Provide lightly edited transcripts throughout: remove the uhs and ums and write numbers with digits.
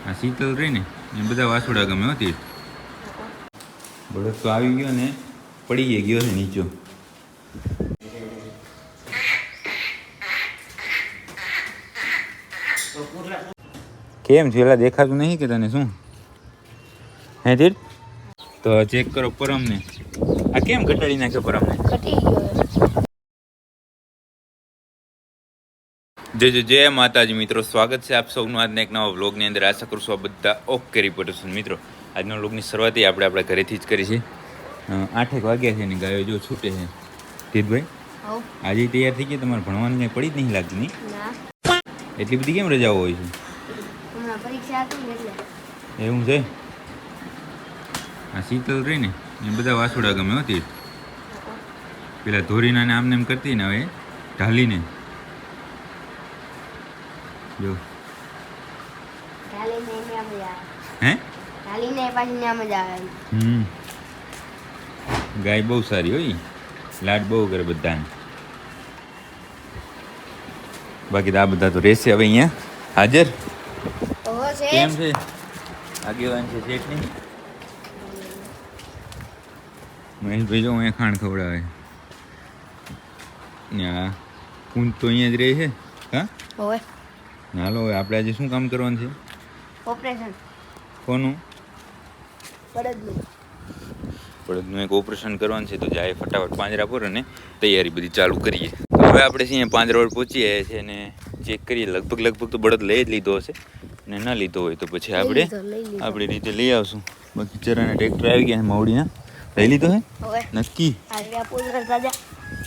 આ શીતલ રહી ને એ બધા વાસુડા ગમે હતી. બળદ તો આવી ગયો ને પડી ગયો છે નીચો. કેમ છે એલા દેખાતું નહીં કે તને શું હે તીર? તો ચેક કરો પરમને. આ કેમ ઘટાડી નાખ્યો પરમને? જય માતાજી મિત્રો, સ્વાગત છે આપ સૌનું આજના એક નવા વ્લોગની અંદર. આશા કરું છું આ બધા ઓકે રિપોર્ટર છે. મિત્રો આજના વ્લોગની શરૂઆત આપણે આપણા ઘરેથી જ કરી છે. 8 વાગ્યા છે ને ગાયો જો છૂટે છે. તીરભાઈ આજે તૈયાર થઈ ગયા? તમારે ભણવાની કંઈ પડી જ નહીં લાગતી નહીં? એટલી બધી કેમ રજાઓ હોય છે? એવું છે? આ શીતલ રહી ને એ બધા વાસુડા ગમે હતી. પેલા ધોરીના ને આમને એમ કરતી ને હવે ઢાલીને જો હે ગાય બહુ સારી હોય, લાડ બહુ કરે બધાને. બાકી તો આ બધા તો રહેશે હવે અહીંયા હાજર. કેમ છે આગેવાન છે શેઠ નહીં? મહેશભાઈ જો અહીંયા ખાણ ખવડાવે ને આ કુંજ તો અહીંયા જ રહે છે. હા હાલો હવે આપણે આજે શું કામ કરવાનું છે? ઓપરેશન. કોનું? બળદનું એક ઓપરેશન કરવાનું છે. તો જાય ફટાફટ પાંજરા પર અને તૈયારી બધી ચાલુ કરીએ. તો હવે આપણે અહીંયા પાંજરા પર પહોંચી આવ્યા છે અને ચેક કરીએ. લગભગ તો બળદ લઈ જ લીધો હશે ને ના લીધો હોય તો પછી આપણે આપણી રીતે લઈ આવશું. બાકી ચરાના ટ્રેક્ટર આવી ગયા છે માવડીના. લઈ લીધો હે નક્કી?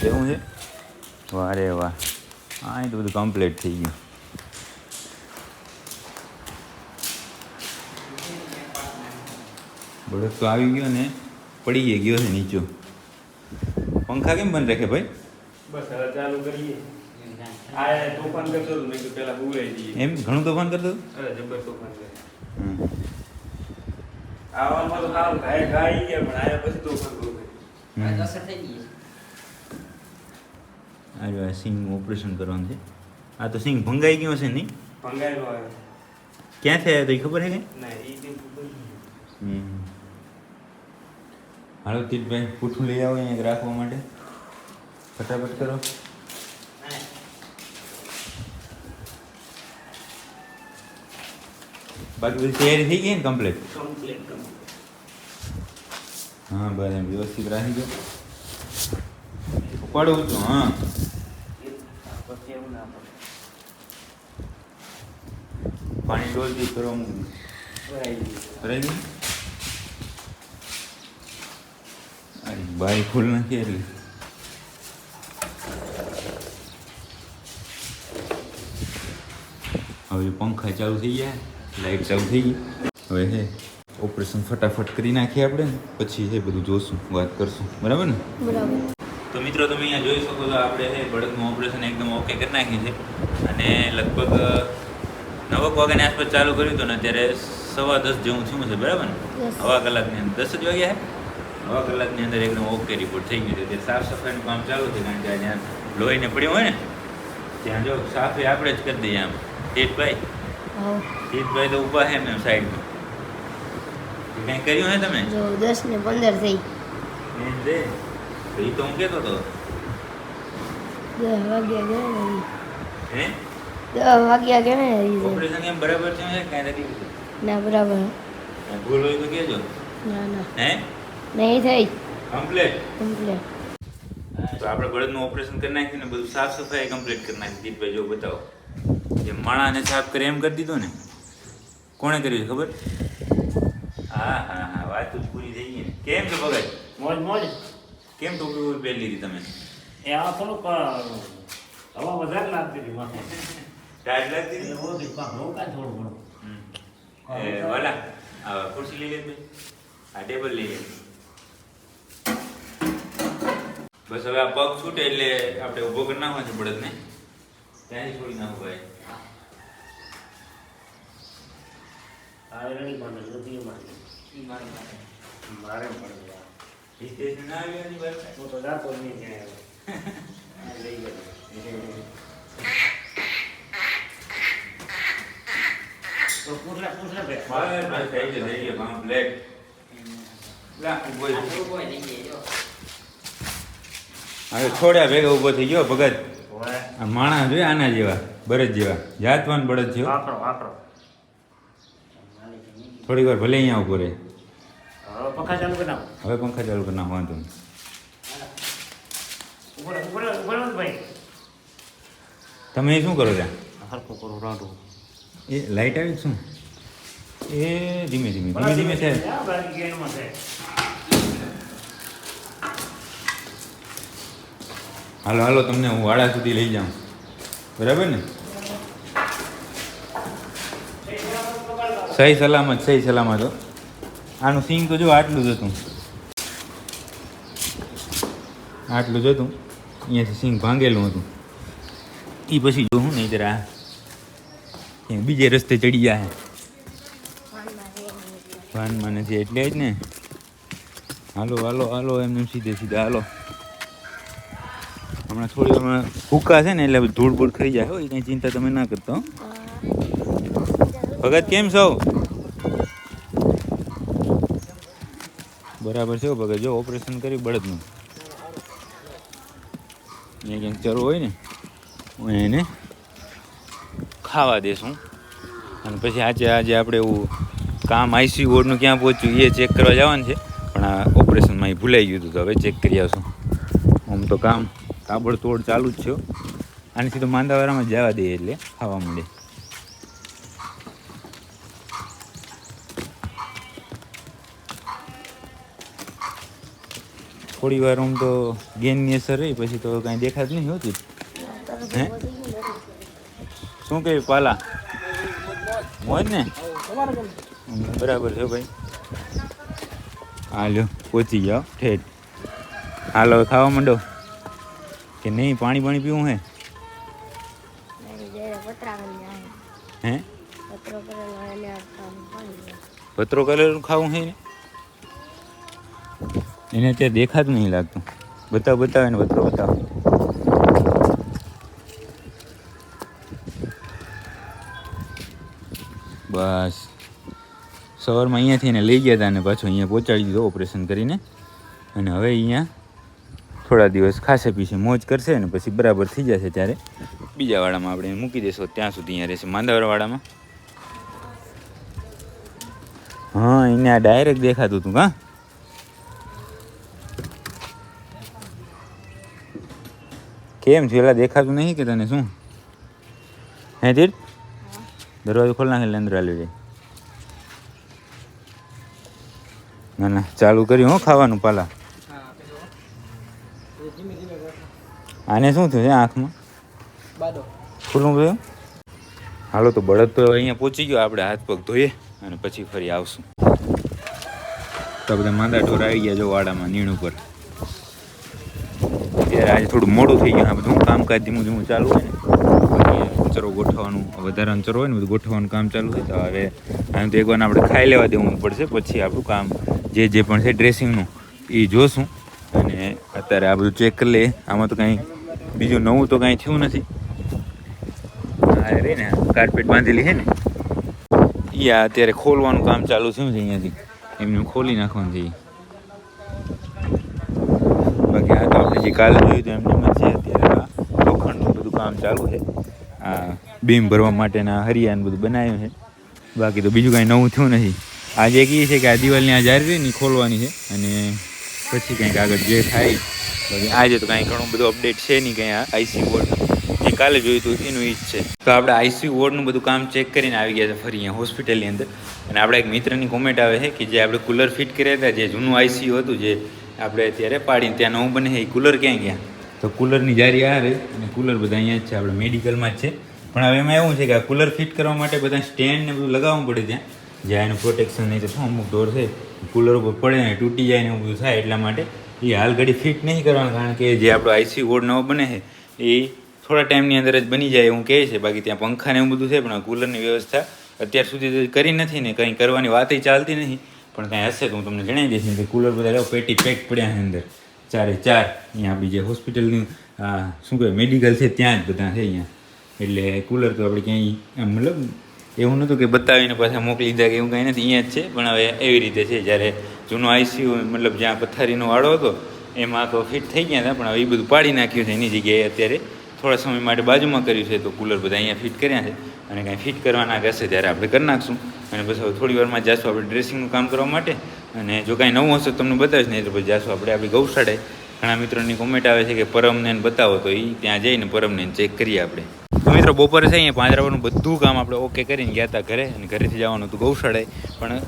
એવું છે? વાહ રે વાહ, હા એ તો બધું કમ્પ્લીટ થઈ ગયું. બળદ તો આવી ગયો ને પડી ગયો છે નીચો. પંખા કેમ બંધ રાખે ભાઈ? બસ હવે ચાલુ કરીએ. આ તોફાન કરતો હતો, મેં કીધું પેલા બોલાઈ દઈએ. એમ ઘણું તોફાન કરતો? અરે જબર તોફાન કરે. આવામાં તો સારું ગાય ગાઈ ગયા, પણ આયા પછી તોફાન બહુ કરે. આ સિંગ ઓપરેશન કરવાનું છે. આ તો સિંગ ભંગાઈ ગયો છે નહીં? ભંગાયેલો આવે. ક્યાંથી આવ્યો તો ખબર છે કે? ના એ બી ખબર નહીં. હાલો તીરભાઈ પૂઠું લઈ આવો અહીંયા રાખવા માટે. ફટાફટ કરો. બાકી બધી તૈયારી થઈ ગઈ ને કમ્પ્લીટ? હા બસ એમ વ્યવસ્થિત રાખી દો. ઉપાડો ઊંચો. હા પાણી ડોલથી કરવા મૂકી ભરાઈ ગયું. અરે બારી ખોલ નાખી એટલે હવે પંખા ચાલુ થઈ ગયા, લાઈટ ચાલુ થઈ ગઈ. હવે હે ઓપરેશન ફટાફટ કરી નાખીએ આપણે, પછી એ બધું જોશું, વાત કરશું. બરાબર ને? બરાબર. તો મિત્રો તમે અહીંયા જોઈ શકો છો આપણે હે બળદનું ઓપરેશન એકદમ ઓકે કરી નાખ્યું છે. અને લગભગ 9 વાગ્યાની આસપાસ ચાલુ કર્યું હતું ને અત્યારે 10:15 જેવું થયું છે. બરાબર ને? હવા કલાકની અંદર 10 જ વાગ્યા છે. હવા કલાકની અંદર એકદમ ઓકે રિપોર્ટ થઈ ગયું છે. ત્યારે સાફ સફાઈનું કામ ચાલુ છે. કારણ કે જ્યાં લોહીને પડ્યું હોય ને ત્યાં જો સાફી આપણે જ કરી દઈએ. આમ તીર્થભાઈ તો ઊભા છે ને સાઈડમાં. કંઈ કર્યું હે તમે? 10 ને 15 થઈ. એમ છે? એ તો હું કહેતો હતો 10 વાગ્યા ગયા. હે 10 વાગ્યા ગયા. ઓપરેશન એમ બરાબર છે કાંઈ નથી? ના બરાબર. ભૂલ હોય તો કહેજો. ના ના હે નહીં થઈ. કમ્પ્લીટ. કમ્પ્લીટ. તો આપણે બળદનું ઓપરેશન કરી નાખ્યું ને બધું સાફ સફાઈ કમ્પ્લીટ કરી નાખી. દીપભાઈ જો બતાવો. જે માણાને સાફ કરે એમ કરી દીધો ને. કોણે કર્યું ખબર? હા હા હા, વાત તો પૂરી થઈ ગઈ ને. કેમ છે ભગત? મોજ મોજ. કેમ ટોપી પહેરી લીધી તમે? એ આ થોડુંક હવા વધારે લાગતી હતી માથે. ટાઈટ લાગતી હતી? થોડું કાંઈ થોડું ઘણું. એ વાલા આ ખુરશી લઈ લે ભાઈ. આ ટેબલ લઈ લે. બસ હવે આ પગ છૂટે એટલે આપણે ઊભો કરી નાખવાનો છે બળદને. ત્યાંથી છોડી નાખો ભાઈ. આ રેડી પણ નથી મારી. મારે પણ હિતેશ ના આવ્યો ની ભાઈ. હું તો જાતો જ નહીં ત્યાં લઈ ગયો. હવે થોડા ભેગા ઊભો થઈ ગયો ભગત. આ માણસ જોઈએ આના જેવા બળદ જેવા જાતવાન બળદ જેવો. થોડીક વાર ભલે અહીંયા ઉભો રહે. હવે પંખા ચાલુ કરી નાખો વાંધો નહીં. તમે શું કરો ત્યાં? એ લાઈટ આવી શું? એ ધીમે ધીમે ધીમે ધીમે થાય. હાલો હાલો તમને હું વાડા સુધી લઈ જાઉં, બરાબર ને? સહી સલામત, સહી સલામત હો. આનું સિંગ તો જો આટલું જ હતું, આટલું જ હતું. અહીંયાથી સિંગ ભાંગેલું હતું. એ પછી જોઉં નહીં જરા બીજે રસ્તે ચડી જાય. વાનમાં નથી એટલે જ ને. હાલો હાલો હાલો એમને સીધે સીધા હાલો. હમણાં થોડી હમણાં ભૂકા છે ને એટલે ધૂળ બૂળ ખાઈ જાય. હોય કંઈ ચિંતા તમે ના કરતા હો. ભગત કેમ છો? બરાબર છે ભગત. જો ઓપરેશન કરી બળદનું. અહીંયા ક્યાંક ચરો હોય ને હું એને ખાવા દેશું. અને પછી આજે આપણે એવું કામ આઈસીયુ વોર્ડનું ક્યાં પહોંચ્યું એ ચેક કરવા જવાનું છે. પણ આ ઓપરેશનમાં એ ભૂલાઈ ગયું હતું તો હવે ચેક કરી આવશું. આમ તો કામ તાબડતોડ ચાલુ જ છે. આનાથી તો માંદાવાળામાં જવા દે એટલે ખાવા મળે. થોડી વાર આમ તો ગેનની અસર રહી પછી તો કાંઈ દેખાત નહીં હોતી. હે શું કહ્યું પાલા? મોજ ને? બરાબર છે ભાઈ. હાલો પહોંચી જાઓ ઠેઠ. હાલો ખાવા માંડો કે નહીં? પાણી પાણી પીવું હે? હે પત્રો કરેલું ખાવું હે ને? એને અત્યારે દેખાતું નહીં લાગતું. બતાવે ને પત્રો બતાવો. બસ સવારમાં અહીંયાથી એને લઈ ગયા હતા અને પાછું અહીંયા પહોંચાડી દીધો ઓપરેશન કરીને. અને હવે અહીંયા થોડા દિવસ ખાસે પીશે મોજ કરશે ને પછી બરાબર થઈ જશે ત્યારે બીજા વાડામાં આપણે મૂકી દઈશું. ત્યાં સુધી અહીંયા રહેશે માંદાવાળામાં. હા એને આ ડાયરેક્ટ દેખાતું હતું. હા કેમ છે? એલા દેખાતું નહીં કે તને? શું હે તીર્થ? દરવાજો ખોલ નાખે એટલે અંદર આવી જાય. ના ના ચાલુ કર્યું હો ખાવાનું પાલા. આને શું થયું છે આંખમાં? ખુલ્લું થયું. હાલો તો બળદ તો અહીંયા પહોંચી ગયો. આપણે હાથ પગ ધોઈએ અને પછી ફરી આવશું. તો બધા માંદા ઢોર આવી ગયા જો વાડામાં નીણ ઉપર. ત્યારે આજે થોડું મોડું થઈ ગયું. આ બધું કામકાજ ધીમું ધીમું ચાલુ હોય ને. ચરો ગોઠવવાનું વધારાનું ચરો હોય ને બધું ગોઠવવાનું કામ ચાલુ હોય. તો હવે આમ તો એકવાર આપણે ખાઈ લેવા દેવું પડશે. પછી આપણું કામ જે પણ છે ડ્રેસિંગનું એ જોશું. અને અત્યારે આ બધું ચેક કરી લઈએ. આમાં તો કાંઈ બીજું નવું તો કાંઈ થયું નથી. હા રે ને કાર્પેટ બાંધેલી છે ને એ અત્યારે ખોલવાનું કામ ચાલુ થયું છે. અહીંયાથી એમને ખોલી નાખવાનું છે. બાકી આ તો આપણે જે કાલે જોયું તો એમને છે. અત્યારે આ લોખંડનું બધું કામ ચાલુ છે. આ બીમ ભરવા માટેના હરિયાને બધું બનાવ્યું છે. બાકી તો બીજું કાંઈ નવું થયું નથી. આજે એક એ છે કે આ દિવાલની આ જારી રહી ને ખોલવાની છે. અને પછી કંઈક આગળ જે થાય. બાકી આજે તો કાંઈ ઘણું બધું અપડેટ છે નહીં. કંઈ આ આઈસીયુ વોર્ડ એ કાલે જોયું હતું એનું ઈ જ છે. તો આપણે આઈસીયુ વોર્ડનું બધું કામ ચેક કરીને આવી ગયા છે ફરી અહીંયા હોસ્પિટલની અંદર. અને આપણે એક મિત્રની કોમેન્ટ આવે છે કે જે આપણે કુલર ફિટ કર્યા હતા, જે જૂનું આઈસીયુ હતું જે આપણે અત્યારે પાડીને ત્યાં નવું બને છે, એ કુલર ક્યાં ગયા? તો કુલરની જારી આવે અને કુલર બધા અહીંયા જ છે, આપણે મેડિકલમાં જ છે. પણ હવે એમાં એવું છે કે આ કુલર ફિટ કરવા માટે બધા સ્ટેન્ડ ને બધું લગાવવું પડે ત્યાં, જ્યાં એનું પ્રોટેક્શન નહીં તો શું અમુક ડોર છે કુલર ઉપર પડે ને તૂટી જાય ને એવું બધું થાય. એટલા માટે એ હાલ ઘડી ફિટ નહીં કરવાનું, કારણ કે જે આપણો આઈસીયુ વોર્ડ નવો બને છે એ થોડા ટાઈમની અંદર જ બની જાય એવું કહે છે. બાકી ત્યાં પંખા ને એવું બધું છે, પણ કુલરની વ્યવસ્થા અત્યાર સુધી કરી નથી ને કંઈ કરવાની વાત ચાલતી નથી. પણ કાંઈ હશે તો હું તમને જણાવી દઈશ કે કુલર બધા પેટી પેક પડ્યા છે અંદર 4 અહીંયા આપણી જે હોસ્પિટલની શું કહેવાય મેડિકલ છે ત્યાં જ બધા છે અહીંયા. એટલે કુલર તો આપણે ક્યાંય મતલબ એવું નહોતું કે બતાવીને પાછા મોકલી દીધા કે એવું કાંઈ નથી, અહીંયા જ છે. પણ હવે એવી રીતે છે, જ્યારે જૂનો આઈસીયુ મતલબ જ્યાં પથારીનો વાળો હતો એમાં તો ફિટ થઈ ગયા હતા, પણ હવે એ બધું પાડી નાખ્યું છે. એની જગ્યાએ અત્યારે થોડા સમય માટે બાજુમાં કર્યું છે, તો કુલર બધા અહીંયા ફિટ કર્યા છે. અને કાંઈ ફિટ કરવાના હશે ત્યારે આપણે કરી નાખશું. અને પછી હવે થોડી વારમાં જઈશું આપણે ડ્રેસિંગનું કામ કરવા માટે. અને જો કાંઈ નવું હશે તો તમને બતાવીશ, નહીં તો પછી જઈશું આપણે આપણી ગૌશાળાએ. ઘણા મિત્રોની કોમેન્ટ આવે છે કે પરમને બતાવો, તો એ ત્યાં જઈને પરમને ચેક કરીએ આપણે. તો મિત્રો બપોરે છે અહીંયા પાંજરાવાનું બધું કામ આપણે ઓકે કરીને ગયા હતા ઘરે, અને ઘરેથી જવાનું હતું ગૌશાળાએ. પણ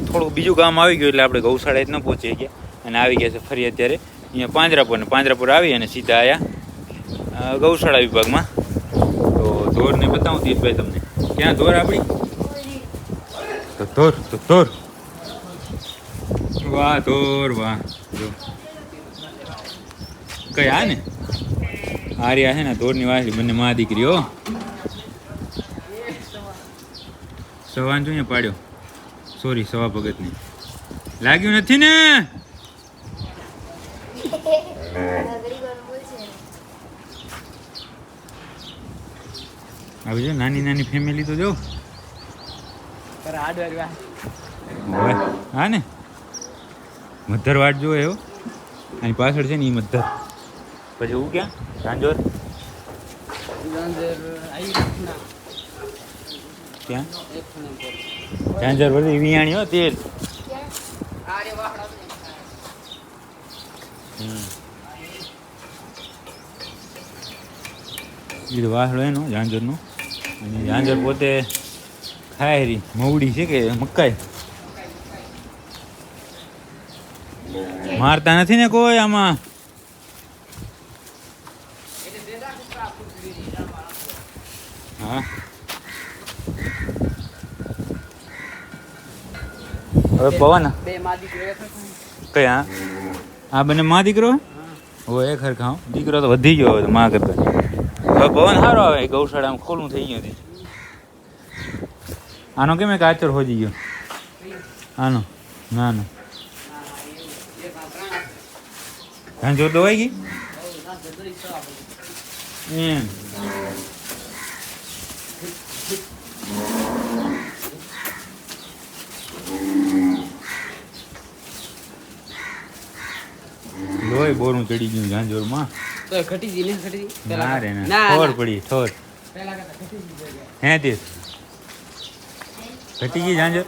થોડુંક બીજું કામ આવી ગયું એટલે આપણે ગૌશાળાએ જ ન પહોંચી ગયા, અને આવી ગયા છે ફરી અત્યારે અહીંયા પાંજરાપુર. ને પાંજરાપુર આવી અને સીધા આવ્યા ગૌશાળા વિભાગમાં. તો ધોરને બતાવું તીર્થભાઈ તમને, ક્યાં ધોર આપણી? તો ધોર વાહ, ધોર વાહ. જો કઈ આ ને આર્યા છે ને ધોરની વાસળી, બંને મા દીકરીઓ. સવાન જો અહીંયા પાડ્યો, સોરી સવા ભગતની લાગ્યું નથી ને. આવી જો નાની નાની ફેમિલી તો જો હા ને મધર વાટ જો એવો. આની પાછળ છે ને એ મધર. પછી હું ક્યાં ઝાંઝર ક્યાં ઝાંઝર બધી વિયાણી હો તેલ. એ વાસળો એનો ઝાંઝરનો. અને ઝાંઝર પોતે ખાય રી મવડી છે કે મકાઈ મારતા નથી ને કોઈ આમાં. હા હવે પવન કયા આ બંને માં દીકરો હોય એક હરખા. દીકરો તો વધી ગયો હવે માં કરતા. હવે પવન સારો આવે, ગૌશાળામાં ખોલું થઈ ગયું હતું. આનો કેમ એક આચર હોજી ગયો આનો? ના ના જો દવાઈ ગઈ એમ. લોહી બોરું ચડી ગયું ઝાંઝોરમાં. ના રે ના, ઠોર પડી ઠોર. હે તે ઘટી ગઈ ઝાંઝર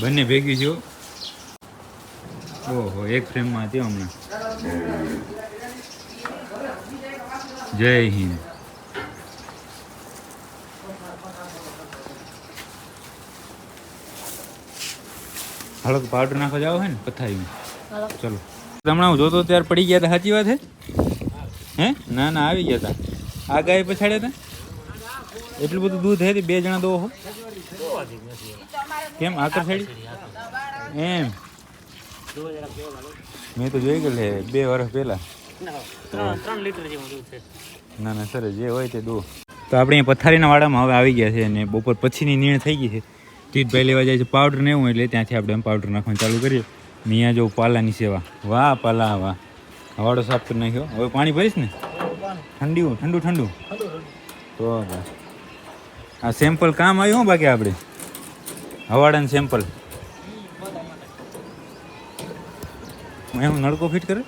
બંને ભેગી છે. ઓહો એક ફ્રેમમાં હતી હમણાં. જય હિન્દ. હાલો પાવડર નાખવા જાવ હે ને પથારીમાં. ચલો હમણાં હું જોતો ત્યારે પડી ગયા હતા, સાચી વાત હે? હે ના ના આવી ગયા હતા. આ ગાય પછાડ્યા હતા. એટલું બધું દૂધ હે? 2 જણા દો હો કેમ આકર છેડી એમ? મેં તો જોઈ ગયેલ 2 વર્ષ પહેલા. 3 લીટર જેવું દૂધ છે. ના ના સરસ જે હોય તે દો. તો આપણે પથારીના વાડામાં હવે આવી ગયા છે, અને બપોર પછીની નીણ થઈ ગઈ છે. તીર્થભાઈ લેવા જાય છે પાવડર ને એવું, એટલે ત્યાંથી આપણે પાવડર નાખવાનું ચાલુ કરીએ. અહીંયા જો પાલાની સેવા. વાહ પાલા વાહ. હવાડો સાફ કરી નાખ્યો. હવે પાણી ભરીશ ને? ઠંડુ ઠંડુ ઠંડુ તો આ સેમ્પલ કામ આવ્યું. બાકી આપણે હવાડાનું સેમ્પલ એમ નળકો ફિટ કરે.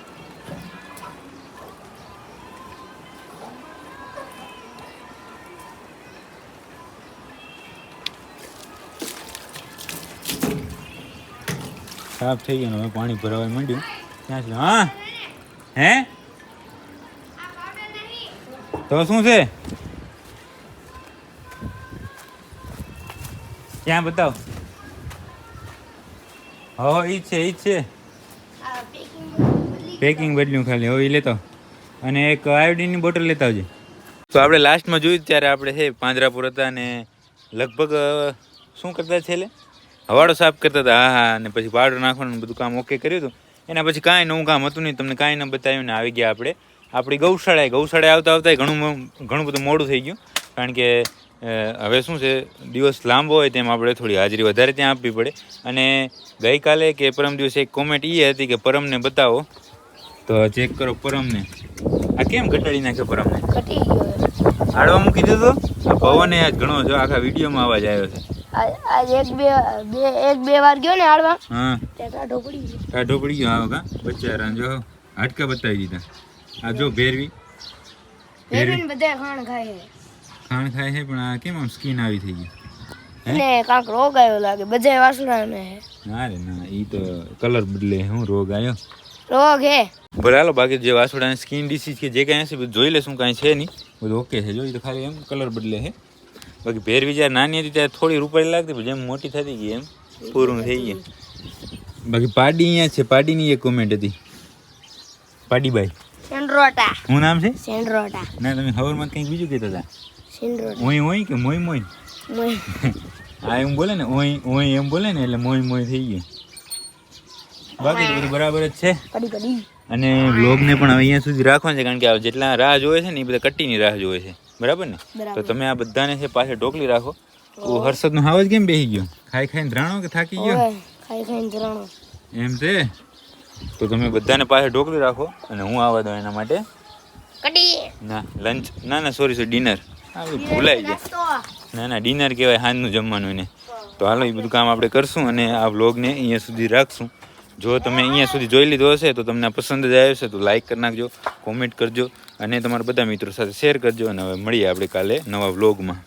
સાફ થઈ ગયો. હવે પાણી ભરાવા માંડ્યું. ક્યાં છે? હા હે તો શું છે? ક્યાં બતાવ? હો ઈ છે પેકિંગ બદલ્યું ખાલી. હવે એ લેતો અને એક આયોડીનની બોટલ લેતા આવજે. તો આપણે લાસ્ટમાં જોયું ત્યારે આપણે છે પાંજરાપુર હતા, અને લગભગ શું કરતા છેલ્લે હવાડો સાફ કરતા હતા. હા હા. અને પછી પાવડર નાખવાનું બધું કામ ઓકે કર્યું હતું. એના પછી કાંઈ નવું કામ હતું નહીં, તમને કાંઈ ન બતાવ્યું ને આવી ગયા આપણે આપણી ગૌશાળાએ આવતા આવતા ઘણું બધું મોડું થઈ ગયું. કારણ કે હવે શું છે, દિવસ લાંબો હોય તેમ આપણે થોડી હાજરી વધારે ત્યાં આપવી પડે. અને ગઈકાલે કે પરમ દિવસે એક કોમેન્ટ એ હતી કે પરમને બતાવો, તો ચેક કરો પરમને. આ કેમ ઘટાડી નાખ્યો પરમને? ઘટી ગયો. હાડવા મૂકી દીધો પવન આજ ઘણો જો આખા વિડીયોમાં અવાજ આવ્યો છે. આજ એક બે વાર ગયો ને હાડવા હા ત્યાં ટાઢો પડી ગયો. ટાઢો પડી ગયો આવો કા બચારા જો હાડકા બતાવી દીધા. આ જો ભેરવી ભેરવીને બધા ખાણ ખાય છે. ખાણ ખાય છે પણ આ કેમ આમ સ્કીન આવી થઈ ગઈ. ને કાંક રોગ આવ્યો લાગે બધા વાસણાને હે. ના રે ના ઈ તો કલર બદલે હું રોગ આવ્યો. રોગ હે ભલે હાલો બાકી જે વાસુડાની સ્કિન ડિસીઝ કે જે કાંઈ હશે બધું જોઈ લેશું કાંઈ છે નહીં બધું ઓકે છે જોઈ તો ખાલી એમ કલર બદલે છે. બાકી ભેરવી જ્યારે નાની હતી ત્યારે થોડી રૂપાળી લાગતી પણ જેમ મોટી થતી ગઈ એમ પૂરું થઈ ગયું. બાકી પાડી અહીંયા છે પાડીની એક કોમેન્ટ હતી પાડીબાઈ સેન્ડ્રોટા શું નામ છે સેન્ડ્રોટા ના તમે હવારમાં કંઈક બીજું કહેતા હતા સેન્ડ્રોટા ઓય ઓય કે મોય મોય આ એમ બોલે ને ઓય ઓય એમ બોલે ને એટલે મોય મોય થઈ ગયું. બાકી તો બધું બરાબર જ છે. કડી કડી અને વ્લોગને પણ હવે અહીંયા સુધી રાખવાનું છે કારણ કે આ જેટલા રાહ જોવે છે ને એ બધા કટ્ટીની રાહ જોવે છે બરાબર ને. તો તમે આ બધાને છે પાછળ ઢોકલી રાખો. હર્ષદનો હાવ જ કેમ બેસી ગયો ખાઈ ખાઈને ધરાણો કે થાકી ગયો ખાઈ ખાઈને ધરાણો એમ છે. તો તમે બધાને પાછળ ઢોકલી રાખો અને હું આવવા દઉં એના માટે કડી ના લંચ ના સોરી ડિનર આ બધું ભૂલાઈ જાય. ના ડિનર કહેવાય સાંજનું જમવાનું એને. તો હાલો એ બધું કામ આપણે કરશું અને આ વ્લોગને અહીંયા સુધી રાખશું. જો તમે અહીંયા સુધી જોઈ લીધો હશે તો તમને પસંદ જ આવ્યો હશે તો લાઈક કરી નાખજો કોમેન્ટ કરજો અને તમારા બધા મિત્રો સાથે શેર કરજો અને હવે મળીએ આપણે કાલે નવા વ્લોગમાં.